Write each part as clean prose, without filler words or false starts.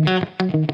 Welcome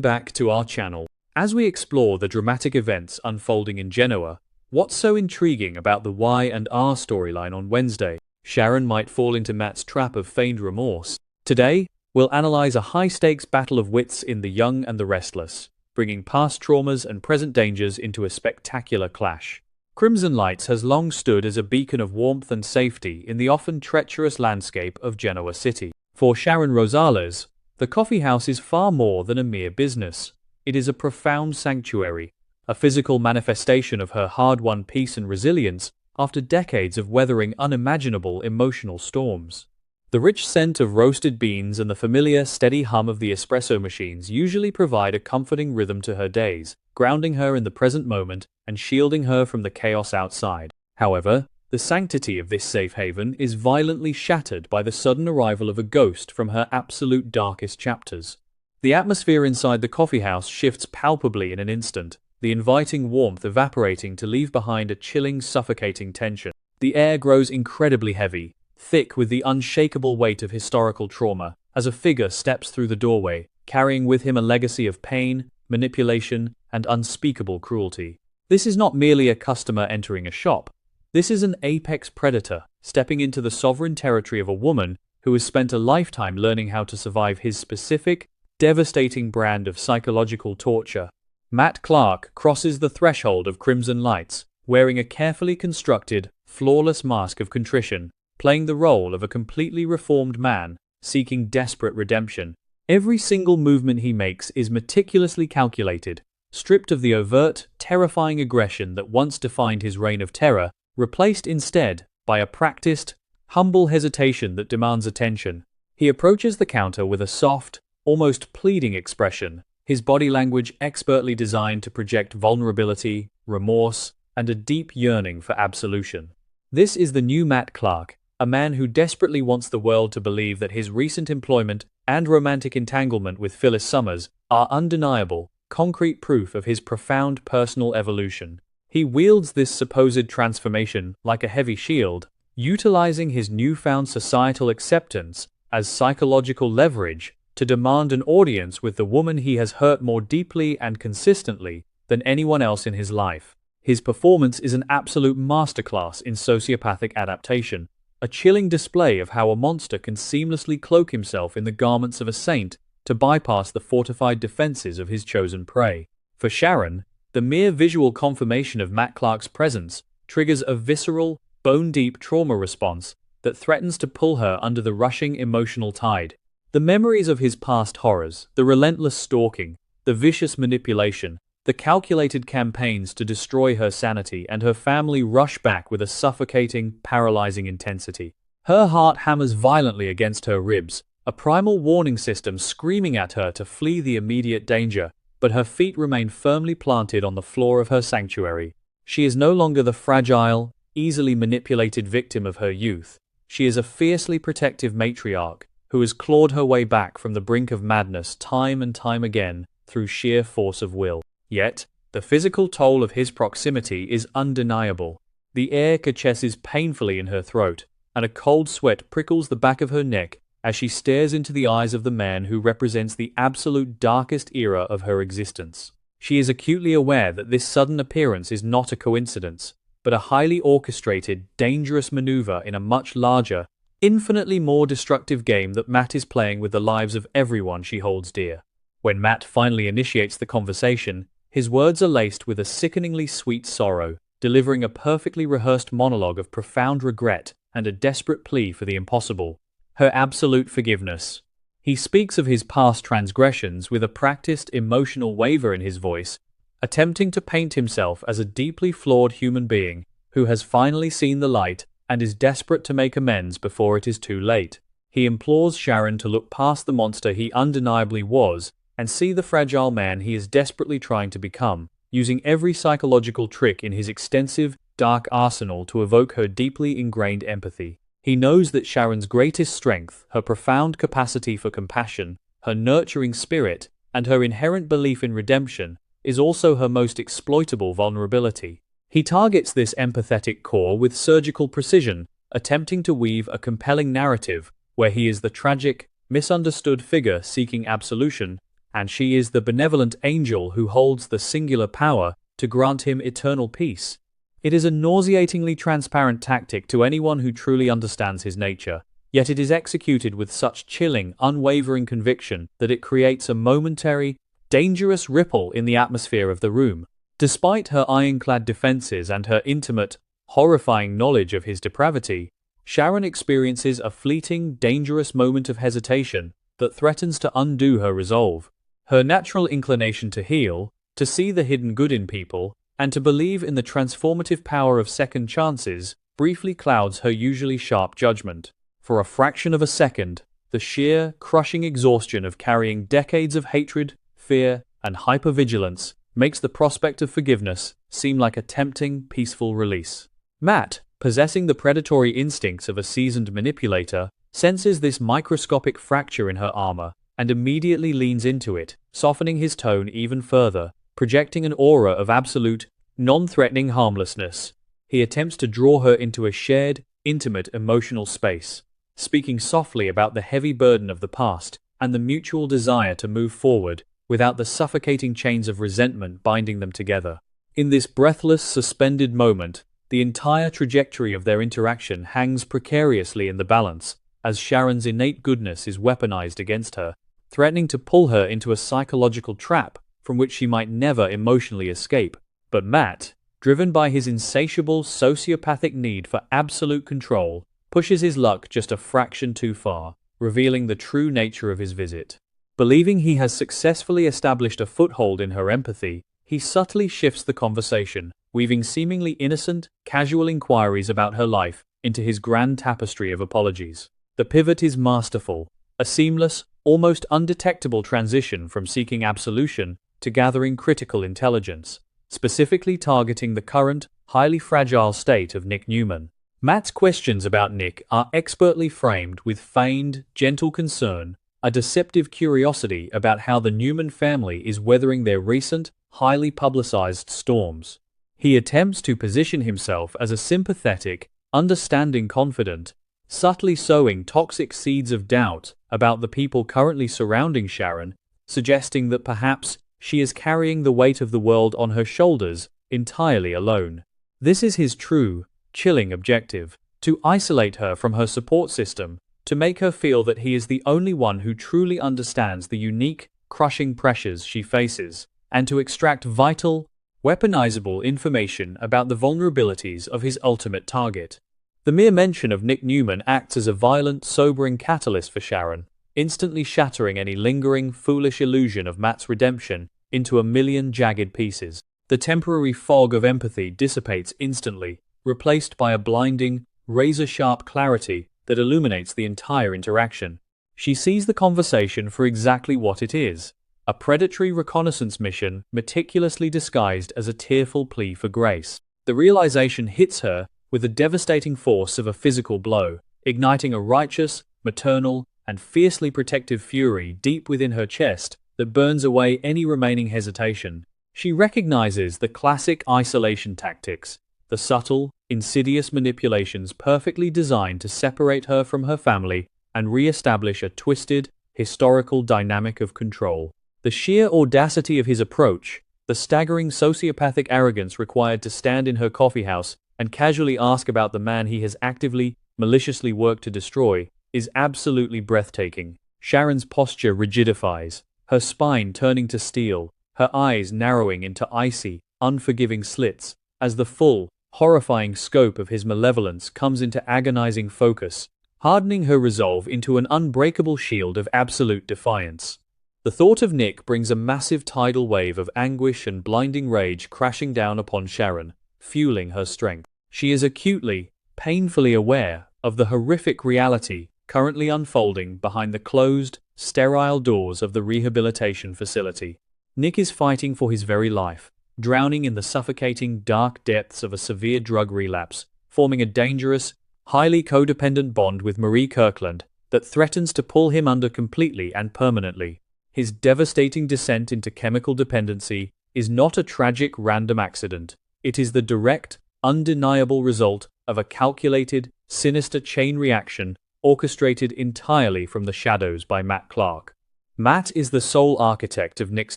back to our channel. As we explore the dramatic events unfolding in Genoa, what's so intriguing about the Y and R storyline on Wednesday? Sharon might fall into Matt's trap of feigned remorse. Today, we'll analyze a high-stakes battle of wits in The Young and the Restless, bringing past traumas and present dangers into a spectacular clash. Crimson Lights has long stood as a beacon of warmth and safety in the often treacherous landscape of Genoa City. For Sharon Rosales, the coffee house is far more than a mere business. It is a profound sanctuary, a physical manifestation of her hard-won peace and resilience after decades of weathering unimaginable emotional storms. The rich scent of roasted beans and the familiar, steady hum of the espresso machines usually provide a comforting rhythm to her days, grounding her in the present moment and shielding her from the chaos outside. However, the sanctity of this safe haven is violently shattered by the sudden arrival of a ghost from her absolute darkest chapters. The atmosphere inside the coffee house shifts palpably in an instant, the inviting warmth evaporating to leave behind a chilling, suffocating tension. The air grows incredibly heavy, thick with the unshakable weight of historical trauma, as a figure steps through the doorway, carrying with him a legacy of pain, manipulation, and unspeakable cruelty. This is not merely a customer entering a shop. This is an apex predator, stepping into the sovereign territory of a woman who has spent a lifetime learning how to survive his specific, devastating brand of psychological torture. Matt Clark crosses the threshold of Crimson Lights, wearing a carefully constructed, flawless mask of contrition, playing the role of a completely reformed man, seeking desperate redemption. Every single movement he makes is meticulously calculated, stripped of the overt, terrifying aggression that once defined his reign of terror, replaced instead by a practiced, humble hesitation that demands attention. He approaches the counter with a soft, almost pleading expression, his body language expertly designed to project vulnerability, remorse, and a deep yearning for absolution. This is the new Matt Clark, a man who desperately wants the world to believe that his recent employment and romantic entanglement with Phyllis Summers are undeniable, concrete proof of his profound personal evolution. He wields this supposed transformation like a heavy shield, utilizing his newfound societal acceptance as psychological leverage to demand an audience with the woman he has hurt more deeply and consistently than anyone else in his life. His performance is an absolute masterclass in sociopathic adaptation, a chilling display of how a monster can seamlessly cloak himself in the garments of a saint to bypass the fortified defenses of his chosen prey. For Sharon, the mere visual confirmation of Matt Clark's presence triggers a visceral, bone-deep trauma response that threatens to pull her under the rushing emotional tide. The memories of his past horrors, the relentless stalking, the vicious manipulation, the calculated campaigns to destroy her sanity and her family rush back with a suffocating, paralyzing intensity. Her heart hammers violently against her ribs, a primal warning system screaming at her to flee the immediate danger, but her feet remain firmly planted on the floor of her sanctuary. She is no longer the fragile, easily manipulated victim of her youth. She is a fiercely protective matriarch who has clawed her way back from the brink of madness time and time again through sheer force of will. Yet, the physical toll of his proximity is undeniable. The air catches painfully in her throat, and a cold sweat prickles the back of her neck as she stares into the eyes of the man who represents the absolute darkest era of her existence. She is acutely aware that this sudden appearance is not a coincidence, but a highly orchestrated, dangerous maneuver in a much larger, infinitely more destructive game that Matt is playing with the lives of everyone she holds dear. When Matt finally initiates the conversation, his words are laced with a sickeningly sweet sorrow, delivering a perfectly rehearsed monologue of profound regret and a desperate plea for the impossible. Her absolute forgiveness. He speaks of his past transgressions with a practiced emotional waver in his voice, attempting to paint himself as a deeply flawed human being who has finally seen the light and is desperate to make amends before it is too late. He implores Sharon to look past the monster he undeniably was and see the fragile man he is desperately trying to become, using every psychological trick in his extensive, dark arsenal to evoke her deeply ingrained empathy. He knows that Sharon's greatest strength, her profound capacity for compassion, her nurturing spirit, and her inherent belief in redemption, is also her most exploitable vulnerability. He targets this empathetic core with surgical precision, attempting to weave a compelling narrative where he is the tragic, misunderstood figure seeking absolution, and she is the benevolent angel who holds the singular power to grant him eternal peace. It is a nauseatingly transparent tactic to anyone who truly understands his nature, yet it is executed with such chilling, unwavering conviction that it creates a momentary, dangerous ripple in the atmosphere of the room. Despite her ironclad defenses and her intimate, horrifying knowledge of his depravity, Sharon experiences a fleeting, dangerous moment of hesitation that threatens to undo her resolve. Her natural inclination to heal, to see the hidden good in people, and to believe in the transformative power of second chances briefly clouds her usually sharp judgment. For a fraction of a second, the sheer, crushing exhaustion of carrying decades of hatred, fear, and hypervigilance makes the prospect of forgiveness seem like a tempting, peaceful release. Matt, possessing the predatory instincts of a seasoned manipulator, senses this microscopic fracture in her armor and immediately leans into it, softening his tone even further, projecting an aura of absolute, non-threatening harmlessness. He attempts to draw her into a shared, intimate emotional space, speaking softly about the heavy burden of the past and the mutual desire to move forward without the suffocating chains of resentment binding them together. In this breathless, suspended moment, the entire trajectory of their interaction hangs precariously in the balance, as Sharon's innate goodness is weaponized against her, threatening to pull her into a psychological trap from which she might never emotionally escape. But Matt, driven by his insatiable sociopathic need for absolute control, pushes his luck just a fraction too far, revealing the true nature of his visit. Believing he has successfully established a foothold in her empathy, he subtly shifts the conversation, weaving seemingly innocent, casual inquiries about her life into his grand tapestry of apologies. The pivot is masterful, a seamless, almost undetectable transition from seeking absolution to gathering critical intelligence, specifically targeting the current, highly fragile state of Nick Newman. Matt's questions about Nick are expertly framed with feigned, gentle concern, a deceptive curiosity about how the Newman family is weathering their recent, highly publicized storms. He attempts to position himself as a sympathetic, understanding confidant, subtly sowing toxic seeds of doubt about the people currently surrounding Sharon, suggesting that perhaps she is carrying the weight of the world on her shoulders entirely alone. This is his true, chilling objective: to isolate her from her support system, to make her feel that he is the only one who truly understands the unique, crushing pressures she faces, and to extract vital, weaponizable information about the vulnerabilities of his ultimate target. The mere mention of Nick Newman acts as a violent, sobering catalyst for Sharon, instantly shattering any lingering, foolish illusion of Matt's redemption into a million jagged pieces. The temporary fog of empathy dissipates instantly, replaced by a blinding, razor-sharp clarity that illuminates the entire interaction. She sees the conversation for exactly what it is: a predatory reconnaissance mission meticulously disguised as a tearful plea for grace. The realization hits her with the devastating force of a physical blow, igniting a righteous, maternal, and fiercely protective fury deep within her chest that burns away any remaining hesitation. She recognizes the classic isolation tactics, the subtle, insidious manipulations perfectly designed to separate her from her family and re-establish a twisted, historical dynamic of control. The sheer audacity of his approach, the staggering sociopathic arrogance required to stand in her coffeehouse and casually ask about the man he has actively, maliciously worked to destroy, is absolutely breathtaking. Sharon's posture rigidifies, her spine turning to steel, her eyes narrowing into icy, unforgiving slits, as the full, horrifying scope of his malevolence comes into agonizing focus, hardening her resolve into an unbreakable shield of absolute defiance. The thought of Nick brings a massive tidal wave of anguish and blinding rage crashing down upon Sharon, fueling her strength. She is acutely, painfully aware of the horrific reality currently unfolding behind the closed, sterile doors of the rehabilitation facility. Nick is fighting for his very life, drowning in the suffocating, dark depths of a severe drug relapse, forming a dangerous, highly codependent bond with Marie Kirkland that threatens to pull him under completely and permanently. His devastating descent into chemical dependency is not a tragic random accident. It is the direct, undeniable result of a calculated, sinister chain reaction orchestrated entirely from the shadows by Matt Clark. Matt is the sole architect of Nick's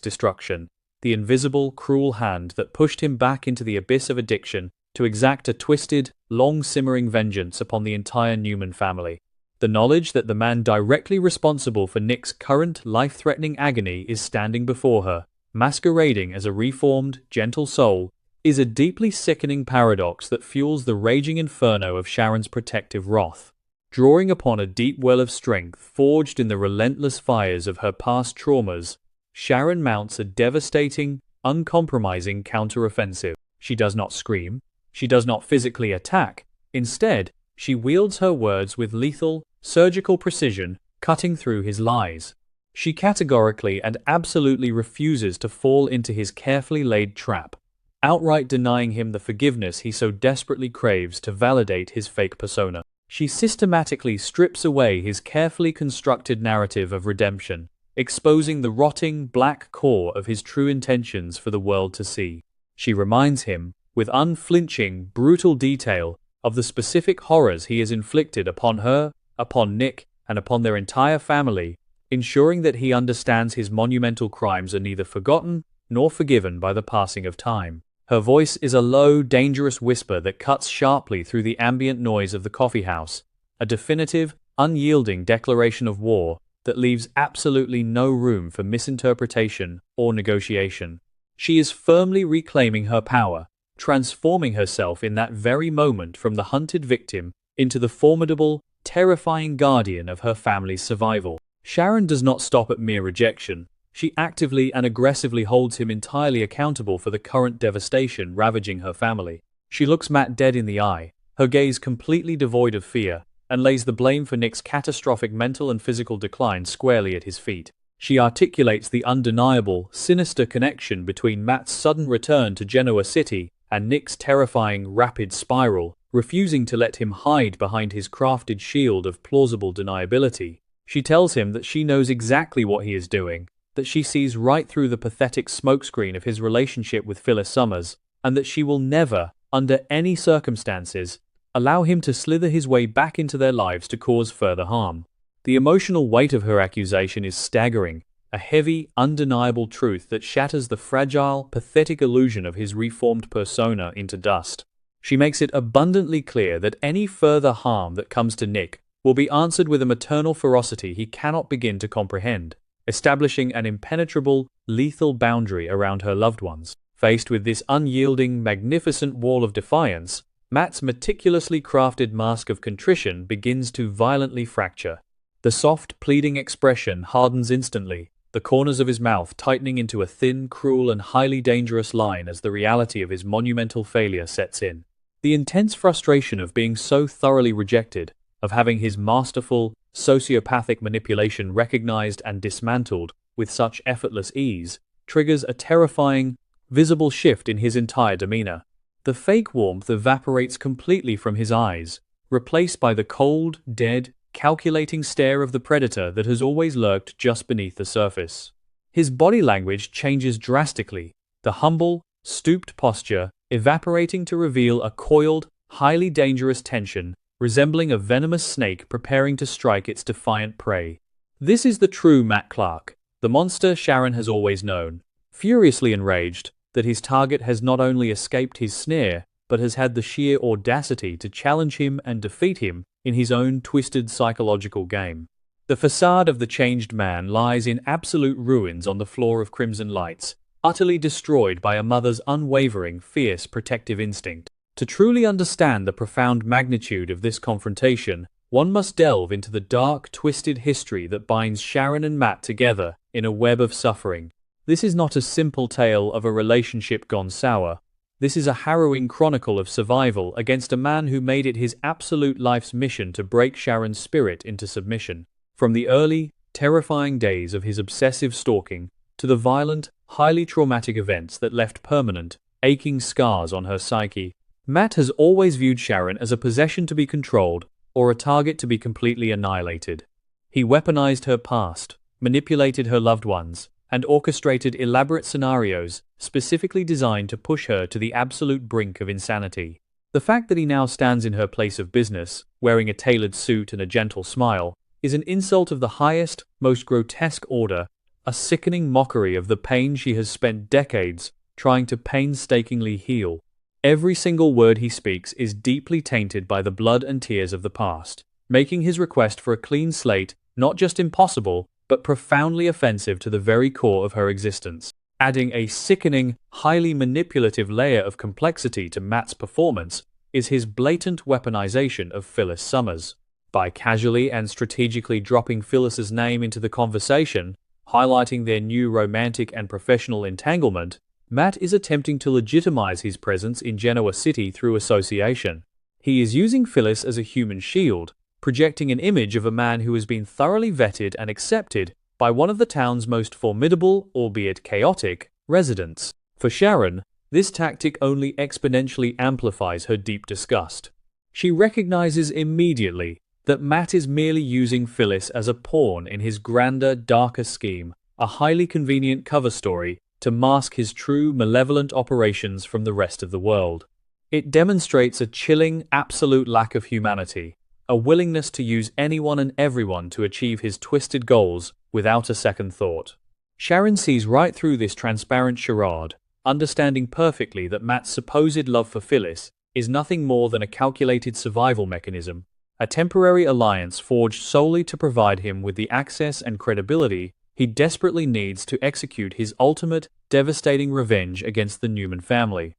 destruction, the invisible, cruel hand that pushed him back into the abyss of addiction to exact a twisted, long-simmering vengeance upon the entire Newman family. The knowledge that the man directly responsible for Nick's current life-threatening agony is standing before her, masquerading as a reformed, gentle soul, is a deeply sickening paradox that fuels the raging inferno of Sharon's protective wrath. Drawing upon a deep well of strength forged in the relentless fires of her past traumas, Sharon mounts a devastating, uncompromising counteroffensive. She does not scream. She does not physically attack. Instead, she wields her words with lethal, surgical precision, cutting through his lies. She categorically and absolutely refuses to fall into his carefully laid trap, outright denying him the forgiveness he so desperately craves to validate his fake persona. She systematically strips away his carefully constructed narrative of redemption, exposing the rotting, black core of his true intentions for the world to see. She reminds him, with unflinching, brutal detail, of the specific horrors he has inflicted upon her, upon Nick, and upon their entire family, ensuring that he understands his monumental crimes are neither forgotten nor forgiven by the passing of time. Her voice is a low, dangerous whisper that cuts sharply through the ambient noise of the coffeehouse, a definitive, unyielding declaration of war that leaves absolutely no room for misinterpretation or negotiation. She is firmly reclaiming her power, transforming herself in that very moment from the hunted victim into the formidable, terrifying guardian of her family's survival. Sharon does not stop at mere rejection. She actively and aggressively holds him entirely accountable for the current devastation ravaging her family. She looks Matt dead in the eye, her gaze completely devoid of fear, and lays the blame for Nick's catastrophic mental and physical decline squarely at his feet. She articulates the undeniable, sinister connection between Matt's sudden return to Genoa City and Nick's terrifying, rapid spiral, refusing to let him hide behind his crafted shield of plausible deniability. She tells him that she knows exactly what he is doing, that she sees right through the pathetic smokescreen of his relationship with Phyllis Summers, and that she will never, under any circumstances, allow him to slither his way back into their lives to cause further harm. The emotional weight of her accusation is staggering, a heavy, undeniable truth that shatters the fragile, pathetic illusion of his reformed persona into dust. She makes it abundantly clear that any further harm that comes to Nick will be answered with a maternal ferocity he cannot begin to comprehend, establishing an impenetrable, lethal boundary around her loved ones. Faced with this unyielding, magnificent wall of defiance, Matt's meticulously crafted mask of contrition begins to violently fracture. The soft, pleading expression hardens instantly, the corners of his mouth tightening into a thin, cruel, and highly dangerous line as the reality of his monumental failure sets in. The intense frustration of being so thoroughly rejected, of having his masterful, sociopathic manipulation recognized and dismantled with such effortless ease, triggers a terrifying, visible shift in his entire demeanor. The fake warmth evaporates completely from his eyes, replaced by the cold, dead, calculating stare of the predator that has always lurked just beneath the surface. His body language changes drastically, the humble, stooped posture evaporating to reveal a coiled, highly dangerous tension resembling a venomous snake preparing to strike its defiant prey. This is the true Matt Clark, the monster Sharon has always known, furiously enraged that his target has not only escaped his snare, but has had the sheer audacity to challenge him and defeat him in his own twisted psychological game. The facade of the changed man lies in absolute ruins on the floor of Crimson Lights, utterly destroyed by a mother's unwavering, fierce, protective instinct. To truly understand the profound magnitude of this confrontation, one must delve into the dark, twisted history that binds Sharon and Matt together in a web of suffering. This is not a simple tale of a relationship gone sour. This is a harrowing chronicle of survival against a man who made it his absolute life's mission to break Sharon's spirit into submission. From the early, terrifying days of his obsessive stalking to the violent, highly traumatic events that left permanent, aching scars on her psyche, Matt has always viewed Sharon as a possession to be controlled or a target to be completely annihilated. He weaponized her past, manipulated her loved ones, and orchestrated elaborate scenarios specifically designed to push her to the absolute brink of insanity. The fact that he now stands in her place of business, wearing a tailored suit and a gentle smile, is an insult of the highest, most grotesque order, a sickening mockery of the pain she has spent decades trying to painstakingly heal. Every single word he speaks is deeply tainted by the blood and tears of the past, making his request for a clean slate not just impossible, but profoundly offensive to the very core of her existence. Adding a sickening, highly manipulative layer of complexity to Matt's performance is his blatant weaponization of Phyllis Summers. By casually and strategically dropping Phyllis's name into the conversation, highlighting their new romantic and professional entanglement, Matt is attempting to legitimize his presence in Genoa City through association. He is using Phyllis as a human shield, projecting an image of a man who has been thoroughly vetted and accepted by one of the town's most formidable, albeit chaotic, residents. For Sharon, this tactic only exponentially amplifies her deep disgust. She recognizes immediately that Matt is merely using Phyllis as a pawn in his grander, darker scheme, a highly convenient cover story to mask his true malevolent operations from the rest of the world. It demonstrates a chilling, absolute lack of humanity, a willingness to use anyone and everyone to achieve his twisted goals without a second thought. Sharon sees right through this transparent charade, understanding perfectly that Matt's supposed love for Phyllis is nothing more than a calculated survival mechanism, a temporary alliance forged solely to provide him with the access and credibility he desperately needs to execute his ultimate, devastating revenge against the Newman family.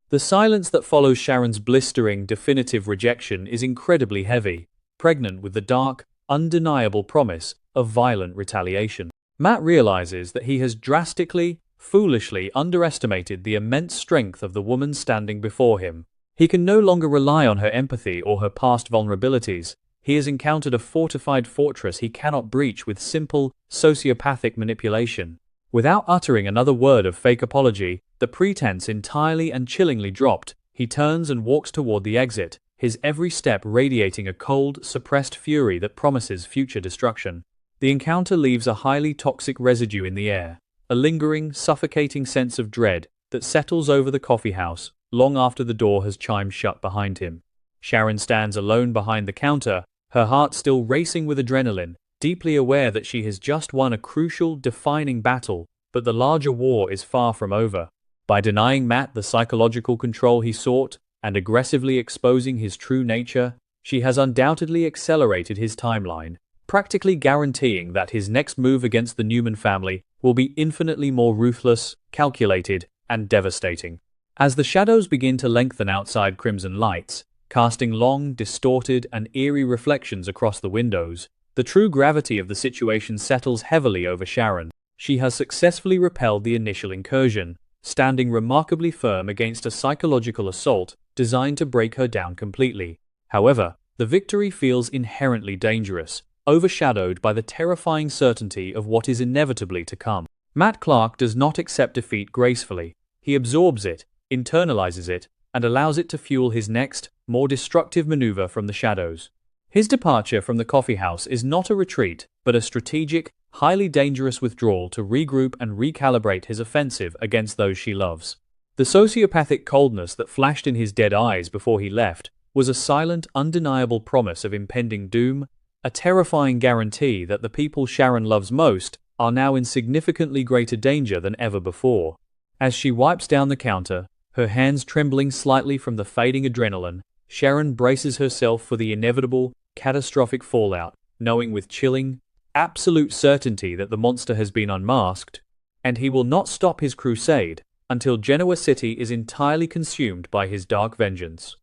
The silence that follows Sharon's blistering, definitive rejection is incredibly heavy, pregnant with the dark, undeniable promise of violent retaliation. Matt realizes that he has drastically, foolishly underestimated the immense strength of the woman standing before him. He can no longer rely on her empathy or her past vulnerabilities. He has encountered a fortified fortress he cannot breach with simple, sociopathic manipulation. Without uttering another word of fake apology, the pretense entirely and chillingly dropped, he turns and walks toward the exit, his every step radiating a cold, suppressed fury that promises future destruction. The encounter leaves a highly toxic residue in the air, a lingering, suffocating sense of dread that settles over the coffee house long after the door has chimed shut behind him. Sharon stands alone behind the counter, her heart still racing with adrenaline, deeply aware that she has just won a crucial, defining battle, but the larger war is far from over. By denying Matt the psychological control he sought, and aggressively exposing his true nature, she has undoubtedly accelerated his timeline, practically guaranteeing that his next move against the Newman family will be infinitely more ruthless, calculated, and devastating. As the shadows begin to lengthen outside Crimson Lights, casting long, distorted, and eerie reflections across the windows, the true gravity of the situation settles heavily over Sharon. She has successfully repelled the initial incursion, standing remarkably firm against a psychological assault designed to break her down completely. However, the victory feels inherently dangerous, overshadowed by the terrifying certainty of what is inevitably to come. Matt Clark does not accept defeat gracefully. He absorbs it, internalizes it, and allows it to fuel his next, more destructive maneuver from the shadows. His departure from the coffee house is not a retreat, but a strategic, highly dangerous withdrawal to regroup and recalibrate his offensive against those she loves. The sociopathic coldness that flashed in his dead eyes before he left was a silent, undeniable promise of impending doom, a terrifying guarantee that the people Sharon loves most are now in significantly greater danger than ever before. As she wipes down the counter, her hands trembling slightly from the fading adrenaline, Sharon braces herself for the inevitable, catastrophic fallout, knowing with chilling, absolute certainty that the monster has been unmasked, and he will not stop his crusade until Genoa City is entirely consumed by his dark vengeance.